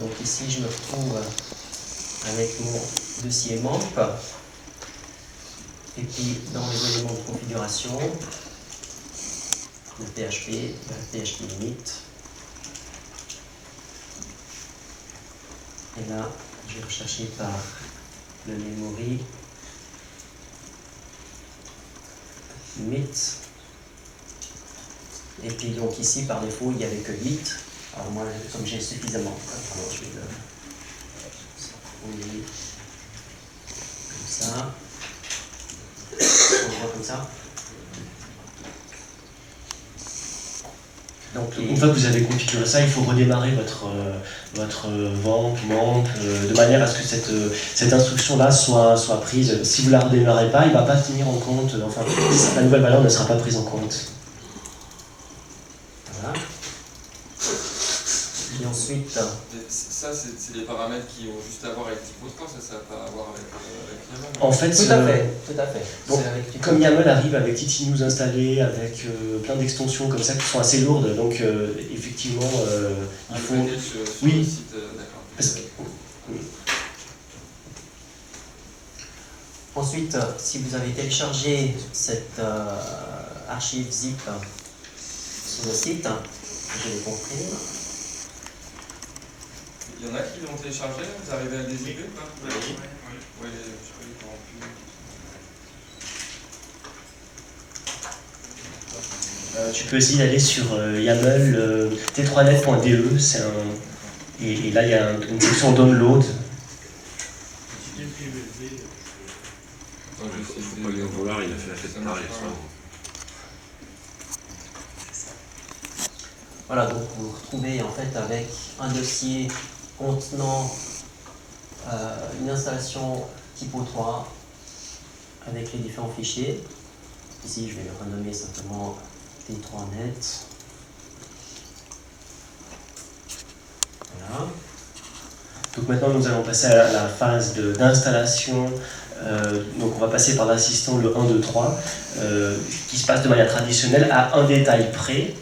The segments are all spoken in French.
Donc ici, je me retrouve avec mon dossier MAMP. Et puis, dans les éléments de configuration, le PHP, le PHP limite. Et là, je vais rechercher par le memory limit. Et puis donc ici, par défaut, il n'y avait que 8. Alors moi, comme j'ai suffisamment, alors je vais le oui, comme ça. On voit comme ça. Donc, une fois que vous avez configuré ça, il faut redémarrer votre vamp, MAMP, de manière à ce que cette instruction-là soit prise. Si vous ne la redémarrez pas, il ne va pas tenir en compte, enfin, la nouvelle valeur ne sera pas prise en compte. Voilà. Et ensuite... Ça, c'est des paramètres qui ont juste à voir avec Typo3, ça n'a pas à voir avec YAML. En fait, tout à fait. Donc, comme YAML arrive avec TinyNews installé, avec plein d'extensions comme ça qui sont assez lourdes, donc effectivement, il faut... Sur le site, d'accord. Ensuite, si vous avez téléchargé cette archive zip sur le site, je l'ai compris. Il y en a qui l'ont téléchargé, vous arrivez à le dézipper ou pas? Oui. Oui, je crois qu'ils n'auront plus. Tu peux essayer d'aller sur YAML t3net.de, et là il y a une section download. Faut pas lui en vouloir, il a fait la fête tard hier soir. Voilà, donc vous vous retrouvez en fait avec un dossier contenant une installation Typo3 avec les différents fichiers. Ici, je vais le renommer simplement T3net. Voilà. Donc maintenant, nous allons passer à la phase d'installation. Donc on va passer par l'assistant le 1, 2, 3, qui se passe de manière traditionnelle à un détail près,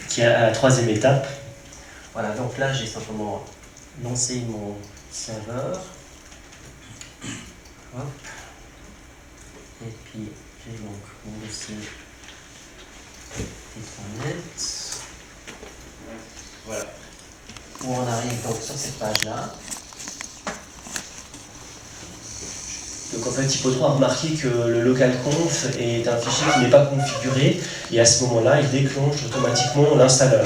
qui est à la troisième étape. Voilà, donc là j'ai simplement lancé mon serveur. Hop. Et puis j'ai donc mon dossier T3net. Voilà. Où on arrive donc sur cette page-là. Donc en fait, Typo3 a remarqué que le localconf est un fichier qui n'est pas configuré, et à ce moment-là, il déclenche automatiquement l'installeur.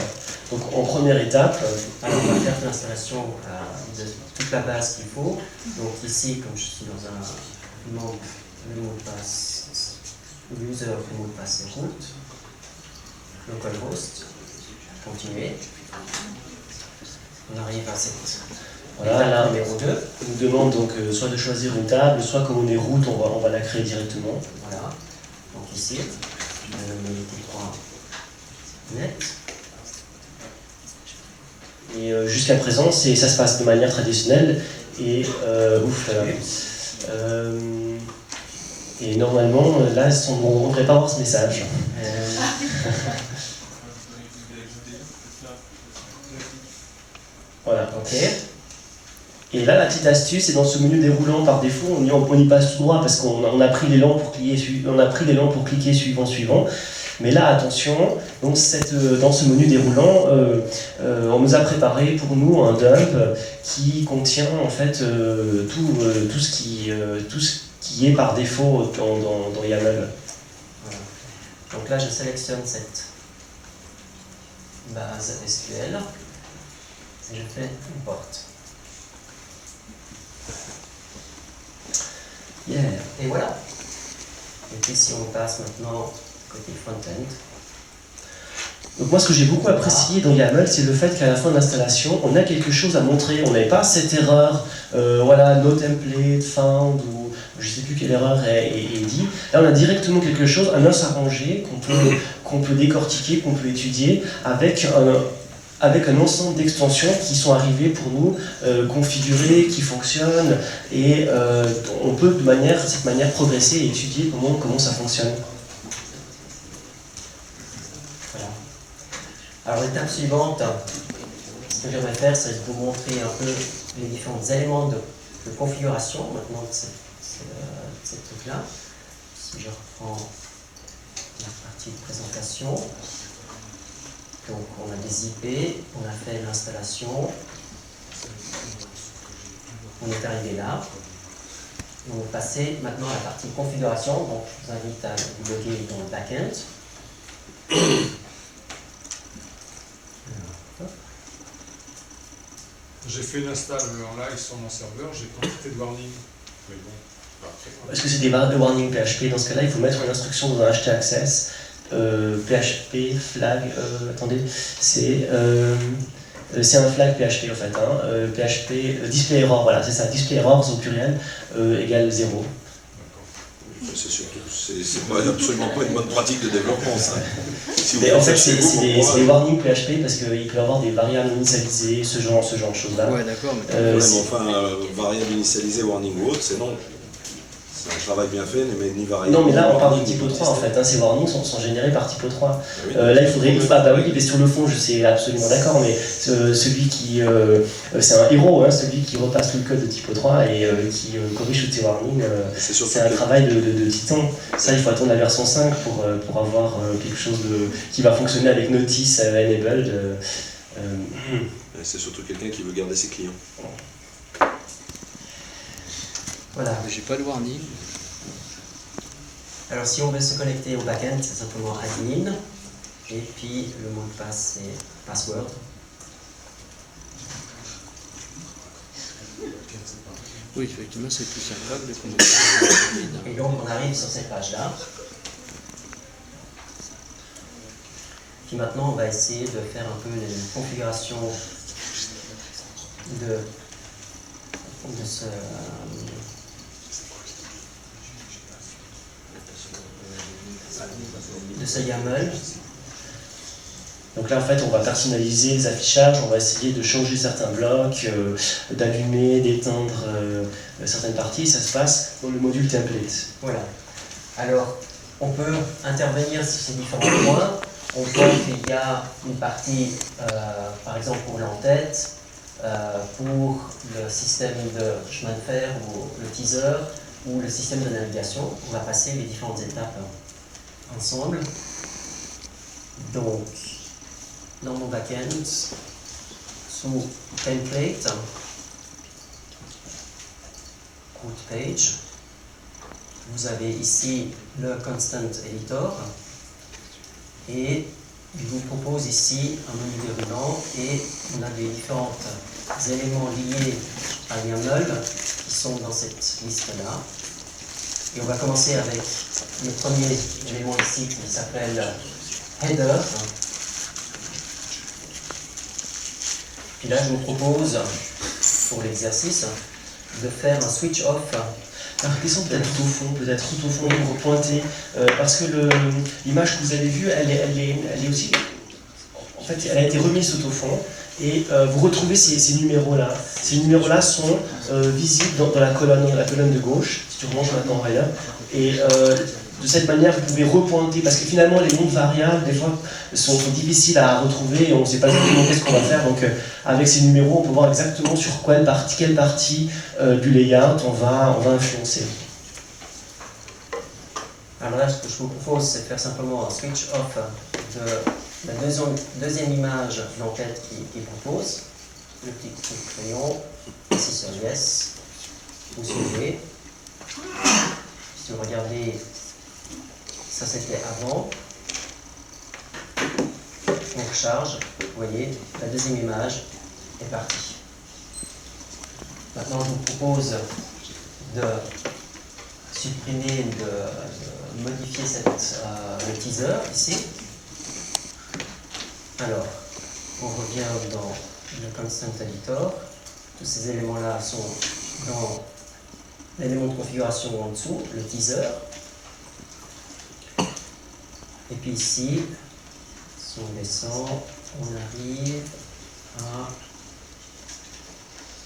Donc en première étape, alors on va faire l'installation de toute la base qu'il faut. Donc ici, comme je suis dans un membre, le mot de passe, user, le mot de passe c'est root, localhost, continuer. On arrive à cette voilà, là, numéro 2. on nous demande donc soit de choisir une table, soit comme on est root, on va la créer directement. Voilà. Donc ici, je vais nommer T3 net. Et jusqu'à présent, ça se passe de manière traditionnelle. Et et normalement, là, on ne devrait pas avoir ce message. Voilà. Ok. Et là, la petite astuce, c'est dans ce menu déroulant par défaut, on y passe tout droit parce qu'on a pris l'élan pour cliquer suivant. Mais là, attention, donc dans ce menu déroulant, on nous a préparé pour nous un dump qui contient en fait tout ce qui est par défaut dans YAML. Voilà. Donc là, je sélectionne cette base SQL et je fais import. Yeah. Et voilà. Et puis si on passe maintenant côté front-end. Donc moi, ce que j'ai beaucoup apprécié dans YAML, c'est le fait qu'à la fin de l'installation, on a quelque chose à montrer. On n'avait pas cette erreur, voilà, no template, found, ou je ne sais plus quelle erreur est dit. Là, on a directement quelque chose, un os arrangé qu'on peut décortiquer, qu'on peut étudier avec un ensemble d'extensions qui sont arrivées pour nous, configurées, qui fonctionnent, et on peut de cette manière progresser et étudier comment ça fonctionne. Alors l'étape suivante, ce que j'aimerais faire, c'est vous montrer un peu les différents éléments de configuration maintenant de cette truc-là. Si je reprends la partie de présentation, donc on a des IP, on a fait l'installation, on est arrivé là. On va passer maintenant à la partie configuration, donc je vous invite à vous loguer dans le backend. J'ai fait une install en live sur mon serveur, j'ai quantité de warning. Mais bon, après. Est-ce que c'est des warnings PHP? Dans ce cas-là, il faut mettre une instruction dans un htaccess, PHP, flag, attendez, c'est un flag PHP en fait, hein, PHP, display error, voilà, c'est ça, display errors au pluriel égale 0. C'est surtout, c'est absolument pas une bonne pratique de développement, ça. Si Mais en fait, c'est des warnings PHP parce qu'il peut y avoir des variables initialisées, ce genre de choses-là. Ouais, d'accord. mais enfin, variable initialisée, warning ou autre, c'est non. C'est un travail bien fait, mais ni variable. Non, mais là, on parle de typo 3 en fait. Hein, ces warnings sont générés par typo 3. Oui. Là, il faudrait. Bah oui, mais sur le fond, je suis absolument d'accord, mais celui qui. C'est un héros, hein, celui qui repasse tout le code de typo 3 et qui corrige tous ces warnings. C'est un travail de titan. Ça, il faut attendre la version 5 pour avoir quelque chose qui va fonctionner avec Notice enabled. C'est surtout quelqu'un qui veut garder ses clients. Voilà. J'ai pas de warning. Alors si on veut se connecter au backend, c'est simplement admin, et puis le mot de passe c'est password. Oui, effectivement, c'est plus sympa de connecter. Et donc on arrive sur cette page-là. Puis maintenant on va essayer de faire un peu les configurations de ce YAML. Donc là, en fait, on va personnaliser les affichages, on va essayer de changer certains blocs, d'allumer, d'éteindre certaines parties. Ça se passe dans le module template. Voilà. Alors, on peut intervenir sur ces différents points. On voit qu'il y a une partie, par exemple pour l'entête, pour le système de chemin de fer ou le teaser ou le système de navigation. On va passer les différentes étapes ensemble. Donc, dans mon backend, sous template, root page, vous avez ici le constant editor et il vous propose ici un menu déroulant et on a des différents éléments liés à YAML qui sont dans cette liste-là. Et on va commencer avec le premier élément ici qui s'appelle header. Puis là, je vous propose, pour l'exercice, de faire un switch off. Alors, question peut-être tout au fond, pour pointer, parce que l'image que vous avez vue, elle est aussi, en fait, elle a été remise tout au fond, et vous retrouvez ces numéros-là. Ces numéros-là sont visibles dans la colonne de gauche, si tu remontes maintenant ailleurs, et de cette manière, vous pouvez repointer, parce que finalement, les noms de variables, des fois, sont difficiles à retrouver, et on ne sait pas exactement qu'est-ce qu'on va faire, donc avec ces numéros, on peut voir exactement sur quelle partie du layout on va influencer. Alors là, ce que je vous propose, c'est de faire simplement un switch off de la deuxième image d'enquête qu'il propose, le petit coup de crayon, ici sur yes, ou sur V. Si vous regardez, ça c'était avant. On recharge, vous voyez, la deuxième image est partie. Maintenant, je vous propose de supprimer, de modifier le teaser ici. Alors, on revient dans le Constant Editor. Tous ces éléments-là sont dans l'élément de configuration en dessous, le teaser. Et puis ici, si on descend, on arrive à...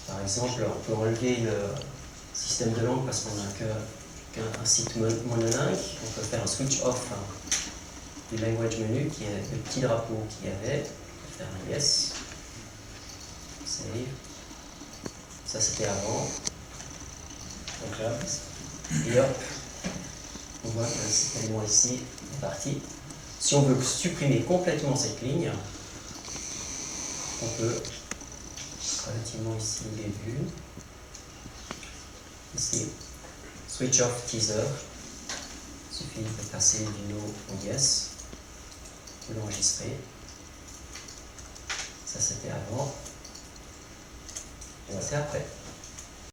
Par exemple, on peut enlever le système de langue parce qu'on n'a qu'un site monolingue. On peut faire un switch off du language menu qui est le petit drapeau qu'il y avait. On peut faire un yes. Save. Ça c'était avant. Donc là, Et hop, on voit que cet élément ici est parti. Si on veut supprimer complètement cette ligne, on peut relativement ici au début. Ici, switch off teaser. Il suffit de passer du no au yes, de l'enregistrer. Ça c'était avant, et ça c'est après.